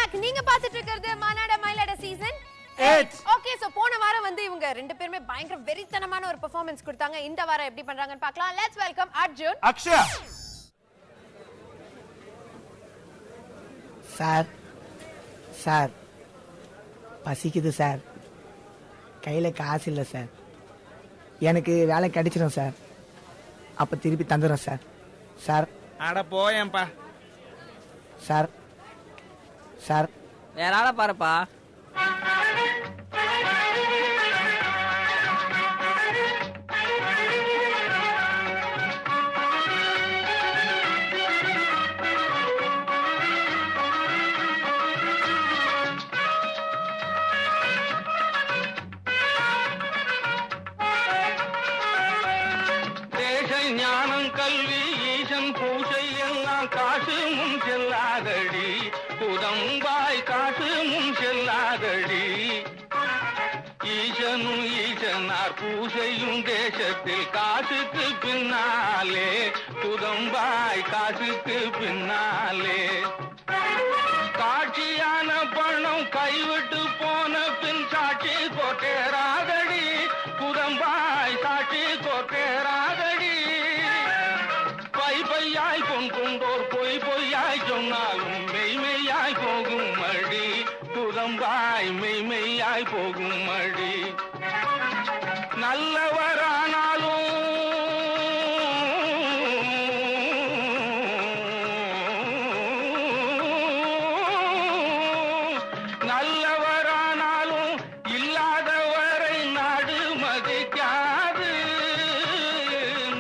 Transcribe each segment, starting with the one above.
Back. நீங்க பாத்துட்டு இருக்கிறது Maanada Mayilada season 8. Okay, so போன வாரம் வந்து இவங்க ரெண்டு பேருமே பயங்கர வெறித்தனமான ஒரு பெர்ஃபார்மன்ஸ் கொடுத்தாங்க. இந்த வாரம் எப்படி பண்றாங்கன்னு பார்க்கலாம். Let's welcome Arjun, Akshaya. Sir பசிக்குது சார், கையில் காசு இல்லை சார். எனக்கு வேலை கிடைச்சிடும் சார், அப்போ திருப்பி தந்துடுறேன் சார். சார் அட போயேன்பா. சார் சார் வேற ஆளை பாருப்பா. ஞானம் கல்வி ஈசன் பூசை எல்லாம் காசு முன் செல்லாதடி, புதம்பாய் காசு முன் செல்லாதடி. ஈசனும் ஈசனார் பூசையும் தேசத்தில் காசுக்கு பின்னாலே, புதம்பாய் காசுக்கு பின்னாலே. காட்சியான பணம் கைவிட்டு போன பின் சாட்சி கோட்டேராதடி, புதம்பாய் சாட்சி கோட்டேராதடி. பையாய் பொன் கொண்டோர் பொய் பொய்யாய் சொன்னாலும் மெய்மெய்யாய் போகும் மடி, புதம்பாய் மெய்மெய்யாய் போகும் மடி. நல்லவரானாலும் நல்லவரானாலும் இல்லாதவரை நாடு மதிக்காது.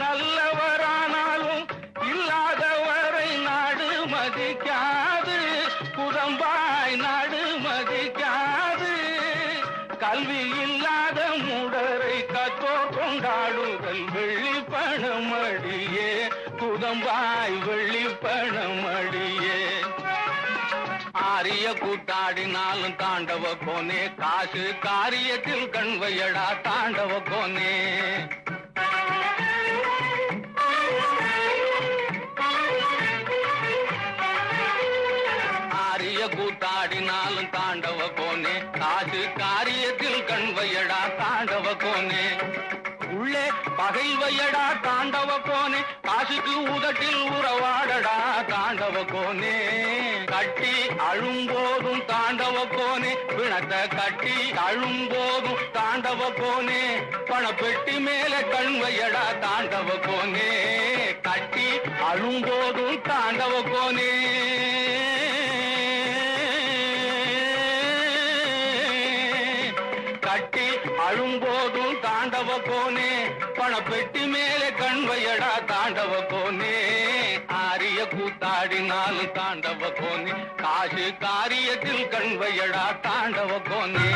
நல்லவரானாலும் இல்லாதவரை நாடு மதிக்காது, புதம்பாய் நாடு மதிக்காது. கல்வி இல்லாத மூடரை கத்தோர் கொண்டாடுதல் வெள்ளி பணமடியே, புதம்பாய் வெள்ளி பணமடியே. ஆரிய கூத்தாடினாலும் தாண்டவ கோனே, காசு காரியத்தில் கண்வையடா தாண்டவ கோனே. ஆரிய கூத்தாடினாலும் தாண்டவ கோனே, காசு காரியத்தில் கண்வையடா தாண்டவ கோனே. உள்ளே பகைவையடா தாண்டவ கோனே, காசுக்கு உதட்டில் உறவாடடா தாண்டவ கோனே. கட்டி அழும்போதும் தாண்டவ கோனே, பிணத்தை கட்டி அழும்போதும் தாண்டவ கோனே. பணப்பெட்டி மேல கண்வையடா தாண்டவ கோனே, கட்டி அழும்போதும் தாண்டவ கோனே. கட்டி அழும்போதும் தாண்டவ கோனே, பணப்பெட்டி மேலே கண்வையடா தாண்டவ கோனே. ஆரிய கூத்தாடினாலும் தாண்டவ கோனே, காசு காரியத்தில் கண்வையடா தாண்டவ கோனே.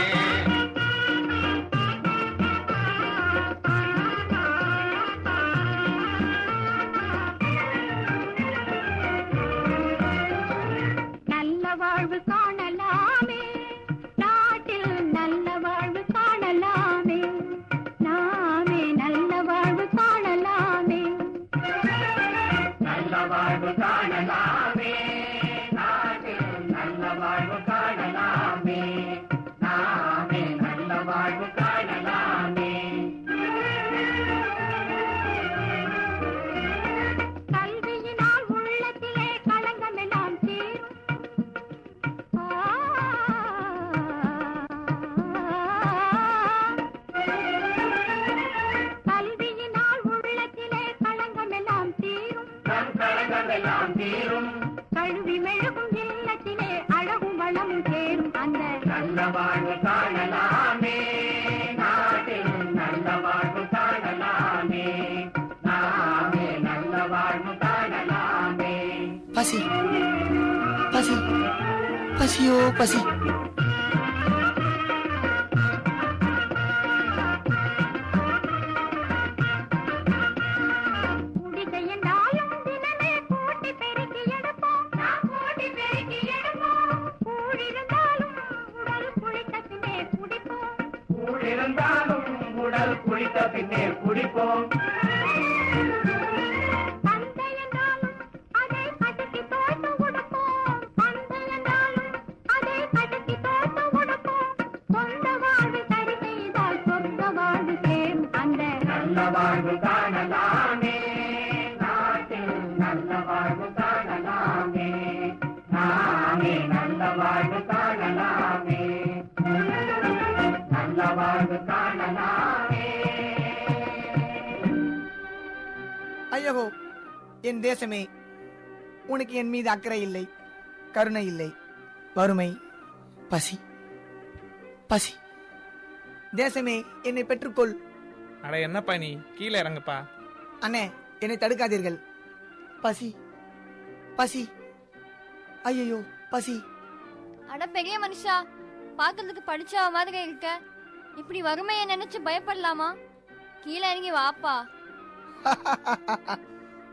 நல்ல வாழ்வு காணலாமே, நாட்டில் நல்ல வாழ்வு காணலாமே, நாமே நல்ல வாழ்வு காணலாமே. நல்ல வாழ்வு காணலாமே, நாட்டில் நல்ல வாழ்வு காணலாமே, நாமே நல்ல வாழ்வு காணலாமே. கல்வியினால் உள்ளத்திலே களங்கமெல்லாம் தீரும். கல்வியினால் உள்ளத்திலே களங்கமெல்லாம் தீரும், களங்கமெல்லாம் தீரும். கல்வி மெழுகும் இல்லத்திலே அழகும் வளமும் சேரும். அந்த நல்ல வாழ்வு காணலாமே, நாட்டில் நல்ல வாழ்வு காணலாமே, நாமே நல்ல வாழ்வு காணலாமே. பசி பசி பசியோ பசி. குடிசை என்றாலும் தினமே கூட்டி பெருக்கி எடுப்போம், நாம் கூட்டி பெருக்கி எடுப்போம். கூழிருந்தாலும் உடல் குளித்த பின்னே குடிப்போம், கூழிருந்தாலும் உடல் குளித்த பின்னே குடிப்போம். பந்தை என்றாலும் அதை பதுக்கி தோய்த்து உடுப்போம், பந்தை என்றாலும் அதை வாழ்வு காணலாமே நாட்டில் நல்ல வாழ்வு காணலாமே நாமே நல்ல வாழ்வு காணலாமே நல்ல வாழ்வு காணலாமே. ஐயோ என் தேசமே, உனக்கு என் மீது அக்கறை இல்லை, கருணை இல்லை, வறுமை, பசி பசி. தேசமே என்னை பெற்றுக்கொள். அட என்னப்பா நீ கீழே இறங்குப்பா. அண்ணே என்னை தடுக்காதீர்கள். பசி பசி, ஐயோ பசி. அட பெரிய மனுஷா, பார்க்கிறதுக்கு படிச்ச மாதிரி இருக்க. இப்படி வறுமையை நினைச்சு பயப்படலாமா? கீழே இறங்கி வாப்பா.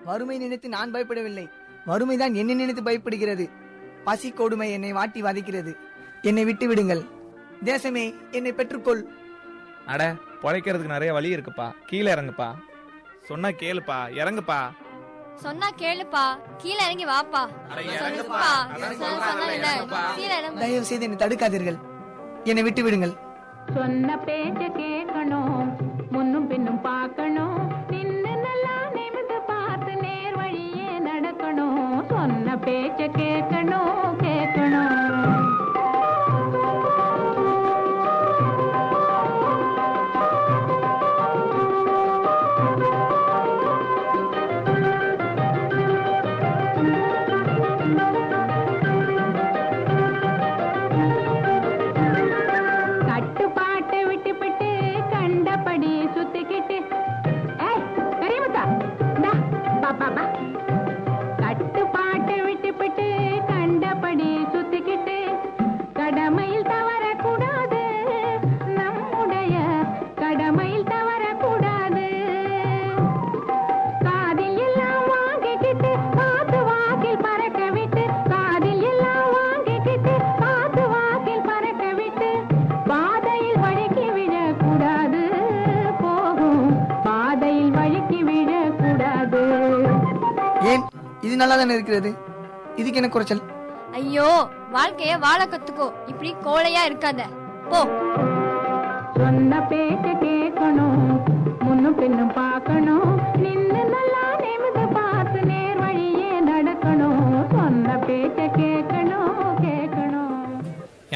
வறுமை நினைத்து நான் பயப்படவில்லை, வறுமைதான் என்னை நினைத்து பயப்படுகிறது. பசி கொடுமை என்னை வாட்டி வதைக்கிறது. என்னை விட்டு விடுங்கள். தேசமே என்னை பெற்றுக்கொள். அட பொழைக்கிறதுக்கு நிறைய வழி இருக்குப்பா, கீழே இறங்குப்பா. சொன்னா கேளுப்பா, இறங்குப்பா. சொன்னா கேளுப்பா, கீழே இறங்கி வாப்பா. சொல்லுப்பா, சொன்னா கீழே இறங்கு. தயவு செய்து என்னை தடுக்காதீர்கள், என்னை விட்டு விடுங்கள். சொன்ன பேச்ச கேட்கணும், முன்னும் பின்னும் பார்க்கணும், நின்னு நல்லா நிமிந்து பார்த்து நேர் வழியே நடக்கணும். சொன்ன பேச்ச கேட்கணும் கேட்கணும். கட்டுப்பாட்டை விட்டுவிட்டு கண்டபடி சுத்திக்கிட்டு பெரியமுத்தா பாப்பா. கட்டுப்பாட்டை விட்டுவிட்டு கண்டபடி சுத்திக்கிட்டு கடமையில் தவறக்கூடாது, நம்முடைய கடமையில் தவறக்கூடாது. காதில் எல்லாம் வாங்கிக்கிட்டு காத்து வாக்கில் பறக்க விட்டு, காதில் எல்லாம் வாங்கிக்கிட்டு காத்து வாக்கில் பறக்க விட்டு, பாதையில் வழுக்கி விழக்கூடாது, போகும் பாதையில் வழுக்கி விழக்கூடாது. ஏன் இது நல்லா தானே இருக்கிறது, இதுக்கு என்ன குறைச்சல்? ஐயோ, வாழ்க்கைய வாழ கத்துக்கோ, இப்படி கோழையா இருக்காத, போ. சொன்ன பேச்ச கேட்கணும், முன்னும் பின்னும் பார்க்கணும், நின்னு நல்லா நிமிந்து பார்த்து நேர் வழியே நடக்கணும். சொன்ன பேச்ச கேட்கணும் கேட்கணும்.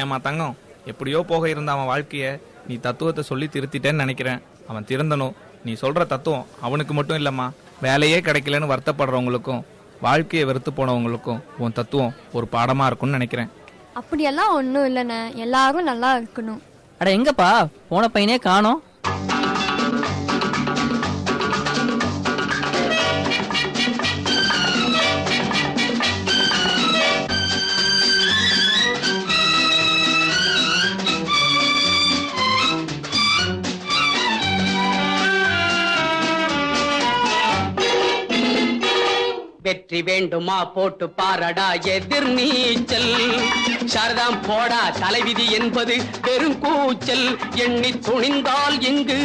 ஏமா தங்கம், எப்படியோ போக இருந்த அவன் வாழ்க்கைய நீ தத்துவத்தை சொல்லி திருத்திட்டேன்னு நினைக்கிறேன். அவன் திருந்தணும். நீ சொல்ற தத்துவம் அவனுக்கு மட்டும் இல்லம்மா, வேலையே கிடைக்கலன்னு வருத்தப்படுறவங்களுக்கும் வாழ்க்கையை வெறுத்து போனவங்களுக்கும் உன் தத்துவம் ஒரு பாடமா இருக்கும்னு நினைக்கிறேன். அப்படியெல்லாம் ஒண்ணும் இல்லைண்ணே, எல்லாரும் நல்லா இருக்கணும். அட எங்கப்பா போன பையனே காணோம். வெற்றி வேண்டுமா போட்டு பாரடா எதிர் நீச்சல். சாரதாம் போடா, தலைவிதி என்பது பெரும் கூச்சல். எண்ணி துணிந்தால் இங்கு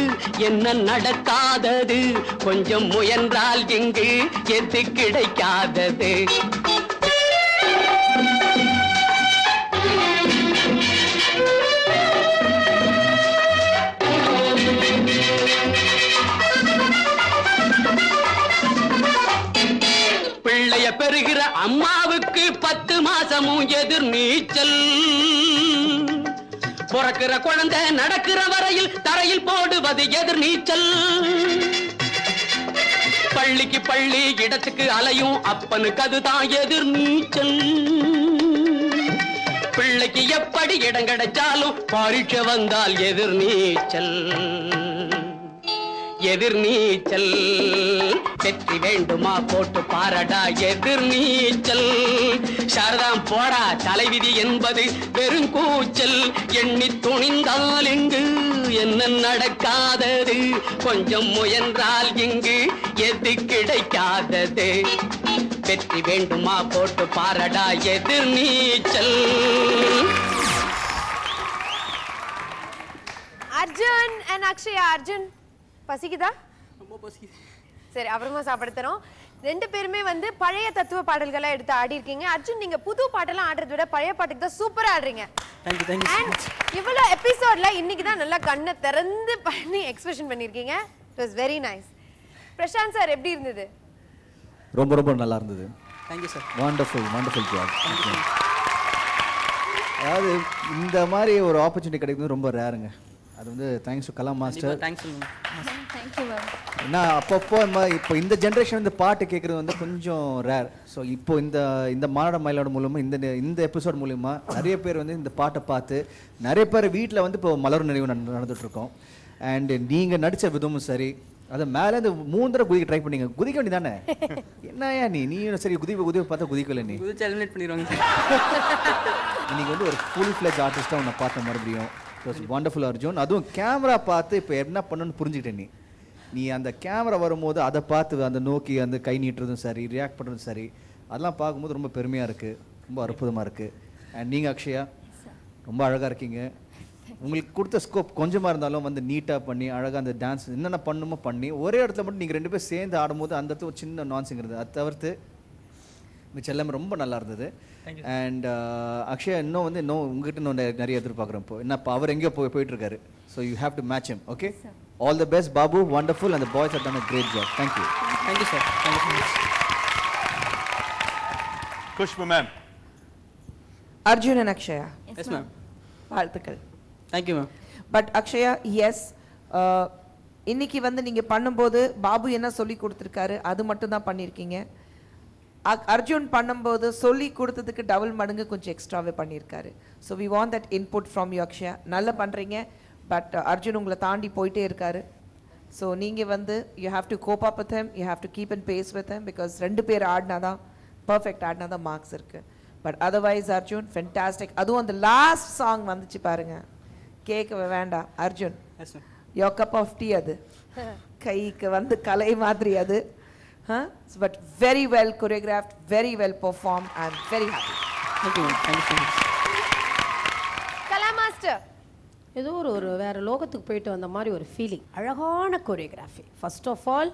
என்ன நடக்காதது, கொஞ்சம் முயன்றால் இங்கு எது கிடைக்காதது. பிள்ளைய பெறுகிற அம்மாவுக்கு 10 மாசமும் எதிர் நீச்சல். பிறக்கிற குழந்தை நடக்கிற வரையில் தரையில் போடுவது எதிர் நீச்சல். பள்ளிக்கு பள்ளி இடத்துக்கு அலையும் அப்பனுக்கு அதுதான் எதிர் நீச்சல். பிள்ளைக்கு எப்படி இடம் கிடைச்சாலும் பரீட்சை வந்தால் எதிர் நீச்சல். எதிர் நீச்சல். வெற்றி வேண்டுமா போட்டு பாரடா எதிர் நீச்சல். சாரதாம் போடா, தலைவிதி என்பது வெறும் கூச்சல். எண்ணி துணிந்தால் இங்கு என்ன நடக்காதது, கொஞ்சம் முயன்றால் இங்கு எது கிடைக்காதது. வெற்றி வேண்டுமா போட்டு பாரடா எதிர் நீச்சல். அர்ஜுன் and அக்ஷயா. அர்ஜுன் பசிக்குதா? சரி, அப்புறமா சாப்பிட தரோம். 2 பேருமே வந்து பழைய தத்துவ பாடல்களை எடுத்து ஆடி இருக்கீங்க. அர்ஜுன், நீங்க புது பாட்டெல்லாம் ஆடுறத விட பழைய பாட்டுக்கு தான் சூப்பரா ஆடுறீங்க. Thank you thank you. இவ்வளவு எபிசோட்ல இன்னைக்கு தான் நல்லா கண்ணை திறந்து பண்ணி எக்ஸ்பிரஷன் பண்ணிருக்கீங்க. It was very nice. Prashanth sir எப்படி இருந்தது? ரொம்ப ரொம்ப நல்லா இருந்தது. Thank you sir. Wonderful job. அதாவது இந்த மாதிரி ஒரு ஆப்பர்ச்சுனிட்டி கிடைக்கிறது ரொம்ப ரேருங்க. அது வந்து thanks to Kala master. Thanks thank you ma'am. ஏன்னா அப்பப்போ இப்போ இந்த ஜென்ரேஷன் வந்து பாட்டு கேட்குறது வந்து கொஞ்சம் ரேர். ஸோ இப்போ இந்த மாநாட மயிலோட மூலமாக இந்த எபிசோட் மூலிமா நிறைய பேர் வந்து இந்த பாட்டை பார்த்து நிறைய பேர் வீட்டில் வந்து இப்போ மலர் நினைவு நடந்துகிட்ருக்கோம். அண்டு நீங்கள் நடித்த விதமும் சரி, அதை மேலே இந்த 3 தடவை குதிக்க ட்ரை பண்ணீங்க. குதிக்க வேண்டி தானே? என்னையா நீயும் சரி குதிப்பை பார்த்தா குதிக்கல. நீ குதிச்சு எலிமினேட் பண்ணிடுவாங்க. இன்னைக்கு வந்து ஒரு ஃபுல் ஃப்ளெஜ் ஆர்டிஸ்ட்டாக உன்னை பார்த்த மறுபடியும். It was wonderful Arjun. அதுவும் கேமரா பார்த்து இப்போ என்ன பண்ணணும்னு புரிஞ்சுக்கிட்டேன். நீ அந்த கேமரா வரும்போது அதை பார்த்து அந்த நோக்கி அந்த கை நீட்டுறதும் சரி, ரியாக்ட் பண்ணுறதும் சரி, அதெல்லாம் பார்க்கும்போது ரொம்ப பெருமையாக இருக்குது, ரொம்ப அற்புதமாக இருக்குது. அண்ட் நீங்கள் அக்ஷயா ரொம்ப அழகாக இருக்கீங்க. உங்களுக்கு கொடுத்த ஸ்கோப் கொஞ்சமாக இருந்தாலும் வந்து நீட்டாக பண்ணி அழகாக அந்த டான்ஸ் என்னென்ன பண்ணுமோ பண்ணி ஒரே இடத்துல மட்டும் நீங்கள் 2 பேர் சேர்ந்து ஆடும்போது அந்த இடத்துல ஒரு சின்ன நான்சிங் இருந்தது. அதை தவிர்த்து மிச்சம் எல்லாமே ரொம்ப நல்லா இருந்தது. அண்ட் அக்ஷயா இன்னும் உங்ககிட்ட இன்னும் நிறைய எதிர்பார்க்குறேன். இப்போ என்ன இப்போ அவர் எங்கேயோ போயிட்டு இருக்காரு. So you have to match him. Okay, all the best Babu. Wonderful. And the boys have done a great job. Thank you. Thank you sir. Thank you so much. Khushbu ma'am. Arjun and Akshaya, yes ma'am. வாழ்த்துக்கள். Thank you ma'am. But Akshaya, yes, இன்னைக்கு வந்து நீங்க பண்ணும்போது பாபு என்ன சொல்லி கொடுத்துருக்காரு அது மட்டும் தான் பண்ணியிருக்கீங்க. அர்ஜுன் பண்ணும்போது சொல்லி கொடுத்ததுக்கு டபுள் மடங்கு கொஞ்சம் எக்ஸ்ட்ராவே பண்ணியிருக்காரு. So we want that input from you Akshaya. நல்லா பண்ணுறீங்க. பட் அர்ஜுன் உங்களை தாண்டி போயிட்டே இருக்காரு. ஸோ நீங்கள் வந்து you have to cope up with him, you have to keep and pace with him. Because 2 பேர் ஆடினா தான் பர்ஃபெக்ட், ஆடினா தான் மார்க்ஸ் இருக்குது. But otherwise Arjun fantastic. அதுவும் அந்த லாஸ்ட் சாங் வந்துச்சு பாருங்க, கேட்க வேண்டாம் Arjun. Yes ma'am. Your cup of tea அது. கைக்கு வந்து கலை மாதிரி அது. But very well choreographed, very well performed. I'm very happy. Thank you ma'am. Thank you so much. Kala master, ஏதோ ஒரு வேறு லோகத்துக்கு போயிட்டு வந்த மாதிரி ஒரு ஃபீலிங். அழகான கொரியோகிராஃபி. ஃபர்ஸ்ட் ஆஃப் ஆல்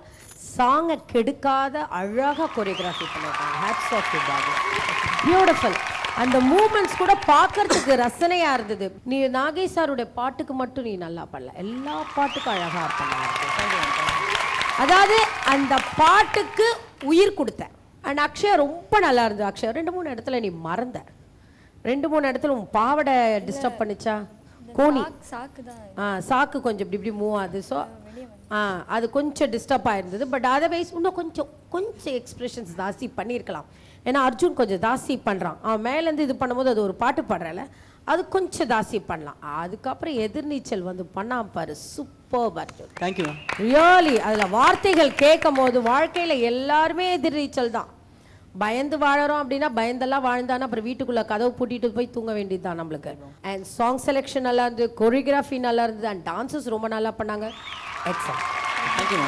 சாங்கை கெடுக்காத அழகாக கொரியோகிராஃபி பண்ணியிருக்காங்க. Hats off you Babu. Beautiful. அந்த மூமெண்ட்ஸ் கூட பார்க்கறதுக்கு ரசனையாக இருந்தது. நீ நாகேஷ் சாருடைய பாட்டுக்கு மட்டும் நீ நல்லா பண்ணல, எல்லா பாட்டுக்கும் அழகாக பண்ண. அதாவது அந்த பாட்டுக்கு உயிர் கொடுத்த. அண்ட் அக்ஷயா ரொம்ப நல்லா இருந்தது. அக்ஷயா 2-3 இடத்துல நீ மறந்த. 2-3 இடத்துல உன் பாவடை டிஸ்டர்ப் பண்ணிச்சா? கோனி சாக்கு கொஞ்சம் இப்படி மூவ் ஆகுது. ஸோ அது கொஞ்சம் டிஸ்டர்ப் ஆயிருந்தது. பட் அதர்வைஸ் இன்னும் கொஞ்சம் எக்ஸ்பிரஷன்ஸ் ஜாஸ்தி பண்ணியிருக்கலாம். ஏன்னா அர்ஜுன் கொஞ்சம் ஜாஸ்தி பண்ணுறான். அவன் மேலேருந்து இது பண்ணும்போது அது ஒரு பாட்டு பாடுறல, அது கொஞ்சம் ஜாஸ்தி பண்ணலாம். அதுக்கப்புறம் எதிர்நீச்சல் வந்து பண்ணாம பாரு, super Arjun. Thank you ma'am. Really அதில் வார்த்தைகள் கேட்கும் போது வாழ்க்கையில் எல்லாருமே எதிர்நீச்சல் தான். பயந்து வாழறோம் அப்படின்னா பயந்தெல்லாம் வாழ்ந்தானா அப்புறம் வீட்டுக்குள்ளே கதவு பூட்டிட்டு போய் தூங்க வேண்டியது தான் நம்மளுக்கு. அண்ட் சாங் செலெக்ஷன் நல்லா இருந்தது, கொரியோகிராஃபி நல்லா இருந்தது, அண்ட் டான்சஸ் ரொம்ப நல்லா பண்ணாங்க. எக்ஸலன்ட். Thank you ma'am.